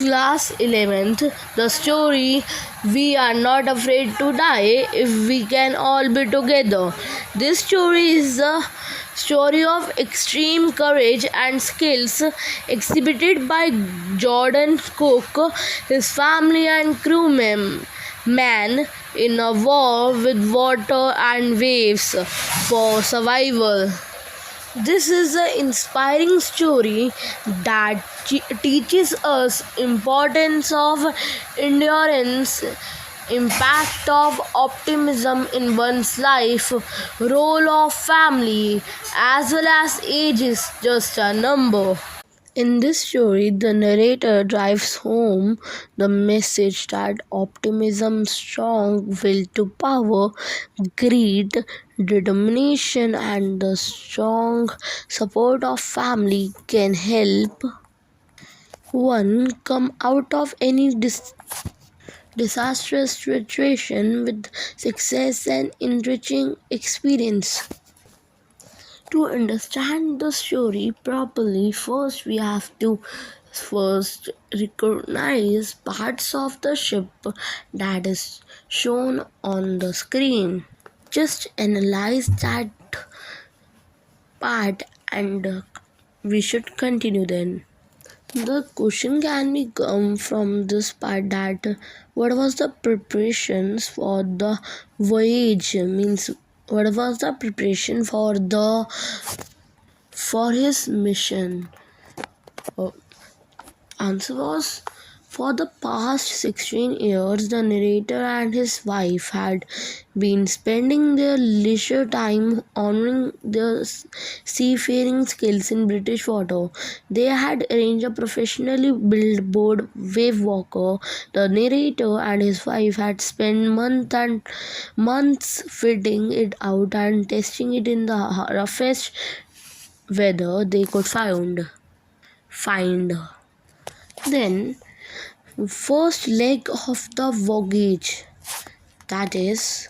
Class 11th, the story We Are Not Afraid to Die If We Can All Be Together. This story is the story of extreme courage and skills exhibited by Jordan Cook, his family, and crew man in a war with water and waves for survival. This is an inspiring story that teaches us importance of endurance, impact of optimism in one's life, role of family, as well as age is just a number. In this story, the narrator drives home the message that optimism, strong will to power, greed, determination, and the strong support of family can help one come out of any disastrous situation with success and enriching experience. To understand the story properly, first we have to recognize parts of the ship that is shown on the screen. Just analyze that part and we should continue then. The question can be come from this part that what was the preparations for the voyage, means what was the preparation for his mission. Answer was, for the past 16 years, the narrator and his wife had been spending their leisure time honoring their seafaring skills in British water. They had arranged a professionally built boat wave walker. The narrator and his wife had spent months fitting it out and testing it in the roughest weather they could find. Then, first leg of the voyage, that is,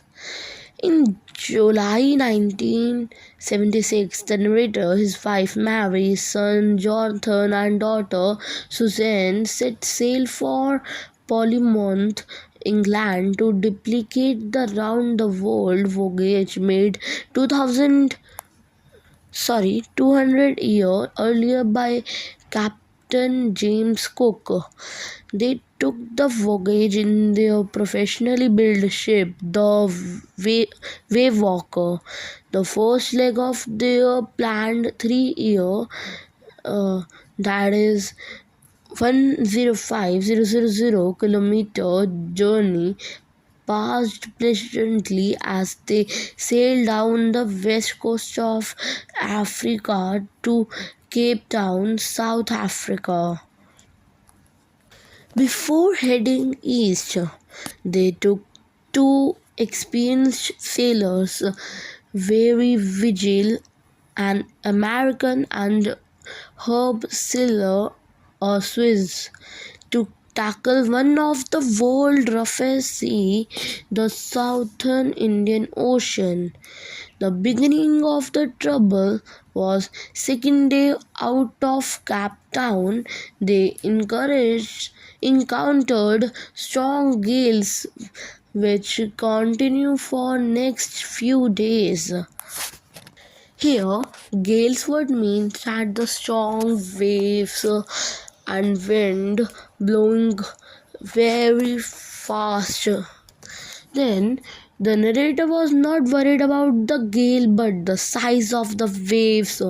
in July 1976, the narrator, his wife Mary, son Jonathan, and daughter Suzanne set sail for Plymouth, England, to duplicate the round-the-world voyage made 200 years earlier by Captain James Cook. They took the voyage in their professionally built ship, the Wave Walker. The first leg of their planned 3-year, that is 105,000 kilometer journey, passed pleasantly as they sailed down the west coast of Africa to Cape Town, South Africa. Before heading east, they took two experienced sailors, Very Vigil, an American, and Herb Siller, a Swiss, to tackle one of the world's roughest sea, the Southern Indian Ocean. The beginning of the trouble was second day out of Cape Town. They encountered strong gales which continued for next few days. Here, gales would mean that the strong waves and wind blowing very fast. Then, the narrator was not worried about the gale but the size of the waves,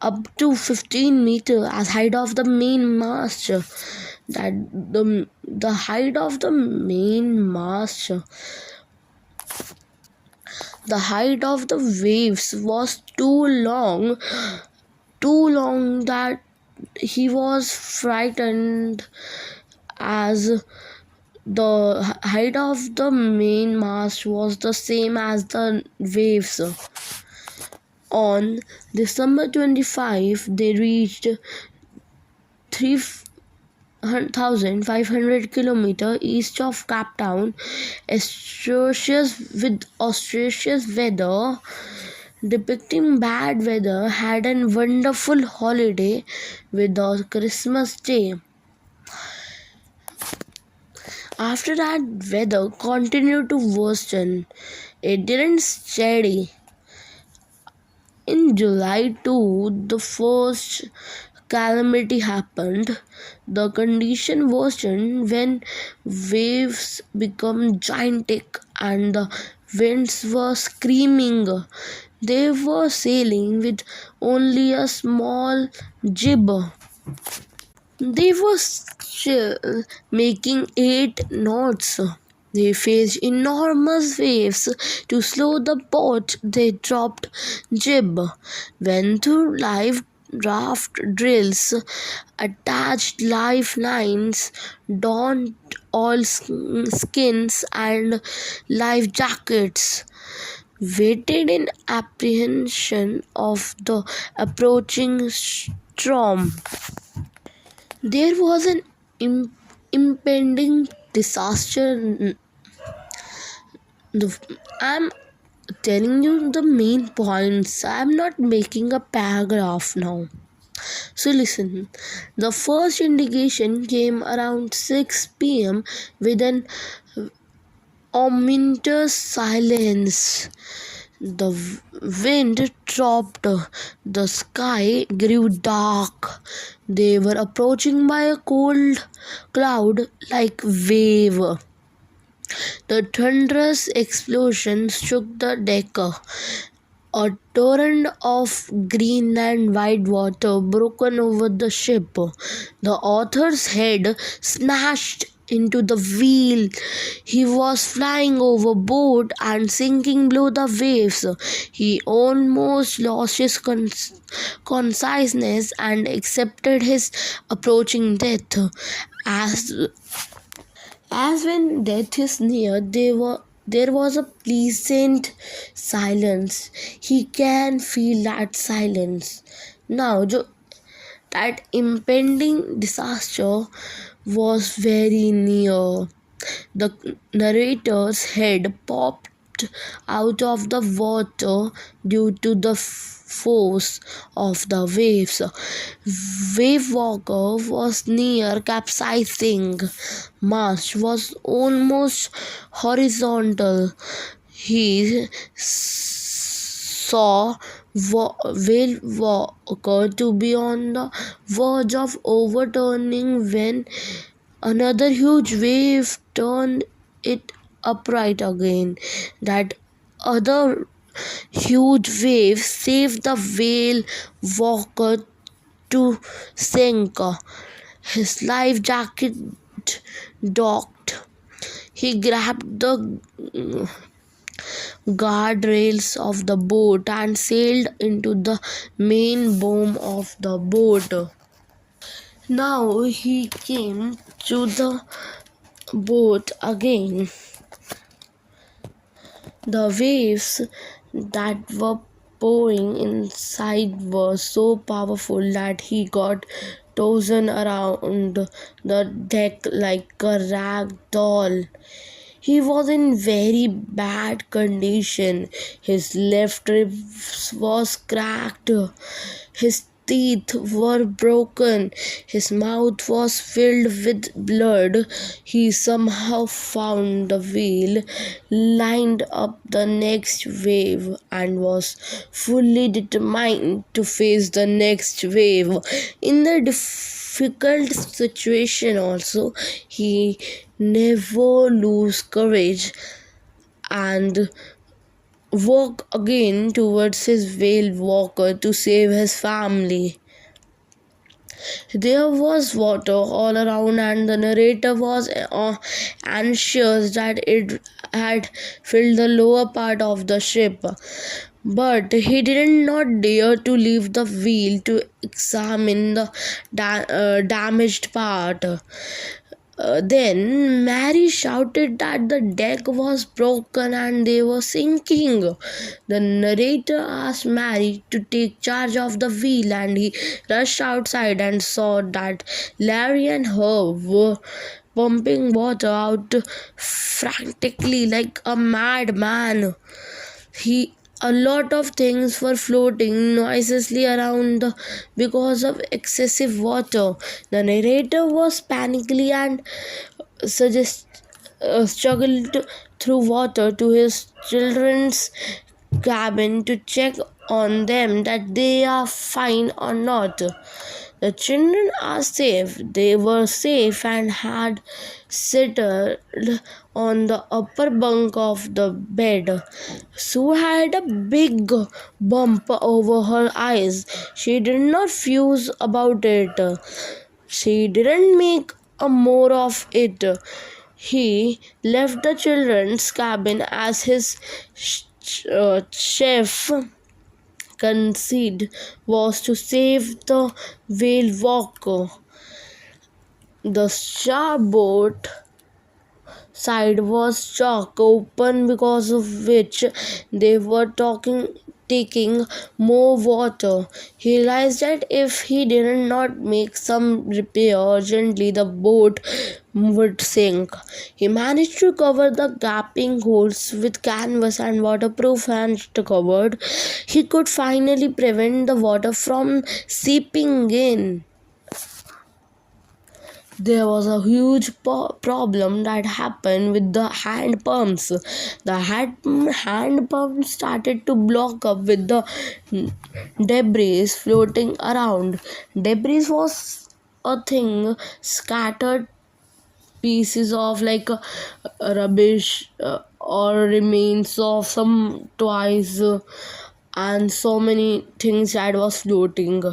up to 15 meters as height of the main mast. That the height of the main mast, the height of the waves was too long that he was frightened, as the height of the main mast was the same as the waves. On December 25, they reached 3,500 kilometers east of Cape Town, auspicious weather, depicting bad weather, had a wonderful holiday with the Christmas Day. After that, weather continued to worsen. It didn't steady. In July 2, the first calamity happened. The condition worsened when waves became gigantic and the winds were screaming. They were sailing with only a small jib. They were still making 8 knots. They faced enormous waves. To slow the boat, they dropped jib, went through live raft drills, attached lifelines, donned all skins and life jackets, waited in apprehension of the approaching storm. There was an impending disaster. I'm telling you the main points. I'm not making a paragraph now. So listen. The first indication came around 6 p.m. with an ominous silence. The wind dropped, the sky grew dark. They were approaching by a cold cloud like wave. The thunderous explosion shook the deck. A torrent of green and white water broke over the ship. The author's head smashed into the wheel. He was flying overboard and sinking below the waves. He almost lost his consciousness and accepted his approaching death. As when death is near, there was a pleasant silence. He can feel that silence. Now, that impending disaster was very near. The narrator's head popped out of the water due to the force of the waves. Wave Walker was near capsizing. Marsh was almost horizontal. He saw Whale Walker to be on the verge of overturning when another huge wave turned it upright again. That other huge wave saved the Whale Walker to sink. His life jacket docked. He grabbed the guardrails of the boat and sailed into the main boom of the boat. Now he came to the boat again. The waves that were pouring inside were so powerful that he got tossed around the deck like a rag doll. He was in very bad condition. His left rib was cracked. His teeth were broken. His mouth was filled with blood. He somehow found the wheel, lined up the next wave, and was fully determined to face the next wave. In the difficult situation also, he never lose courage and walk again towards his Whale Walker to save his family. There was water all around, and the narrator was anxious that it had filled the lower part of the ship. But he did not dare to leave the wheel to examine the damaged part. Then Mary shouted that the deck was broken and they were sinking. The narrator asked Mary to take charge of the wheel, and he rushed outside and saw that Larry and Herb were pumping water out frantically like a madman. A lot of things were floating noiselessly around because of excessive water. The narrator was panically and struggled through water to his children's cabin to check on them that they are fine or not. The children are safe. They were safe and had settled on the upper bunk of the bed. Sue had a big bump over her eyes. She did not fuse about it. She didn't make a more of it. He left the children's cabin as his chef conceit was to save the whale walker. The starboard side was chalk open, because of which they were taking more water. He realized that if he did not make some repair urgently, the boat would sink. He managed to cover the gaping holes with canvas and waterproof hand covered. He could finally prevent the water from seeping in. There was a huge problem that happened with the hand pumps. The hand pumps started to block up with the debris floating around. Debris was a thing, scattered pieces of rubbish or remains of some toys, and so many things that was floating.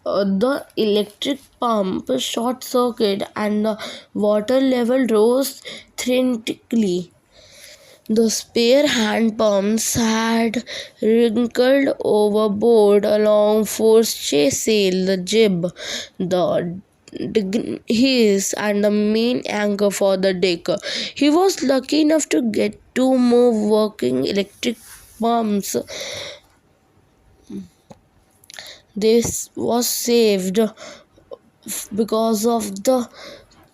The electric pump short circuit and the water level rose dramatically. The spare hand pumps had wrinkled overboard along foresail, the jib, the his and the main anchor for the deck. He was lucky enough to get two more working electric pumps. This was saved because of the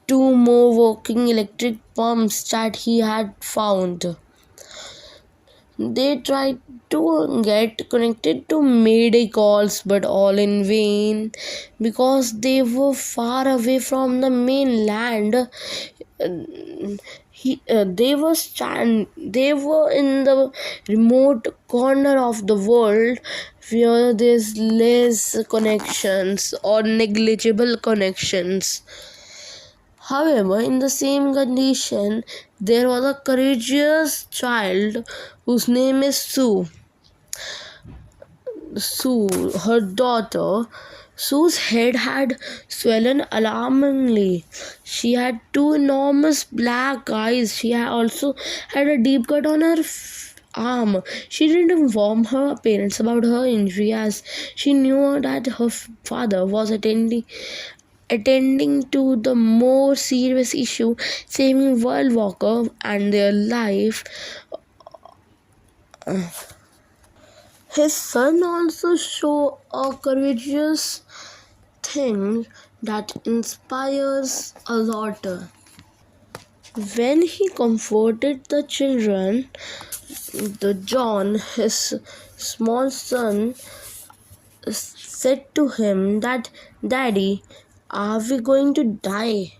two more working electric pumps that he had found. They tried to get connected to Mayday calls, but all in vain, because they were far away from the mainland. They were in the remote corner of the world where there's less connections or negligible connections. However, in the same condition, there was a courageous child whose name is Sue. Her daughter, Sue's head had swollen alarmingly. She had two enormous black eyes. She also had a deep cut on her arm. She didn't inform her parents about her injury, as she knew that her father was attending to the more serious issue, saving World Walker and their life. His son also showed a courageous thing that inspires a lot. When he comforted the children, the John, his small son, said to him that, "Daddy, are we going to die?"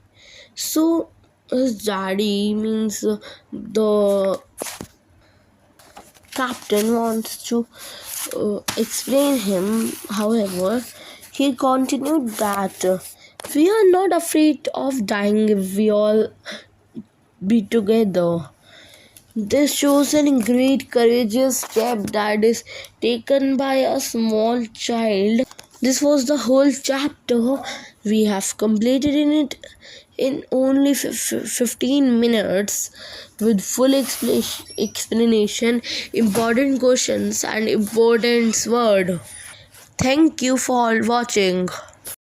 So his daddy means the captain wants to explain him. However, he continued that we are not afraid of dying if we all be together. This shows a great courageous step that is taken by a small child. This was the whole chapter. We have completed in only 15 minutes with full explanation, important questions and important word. Thank you for watching.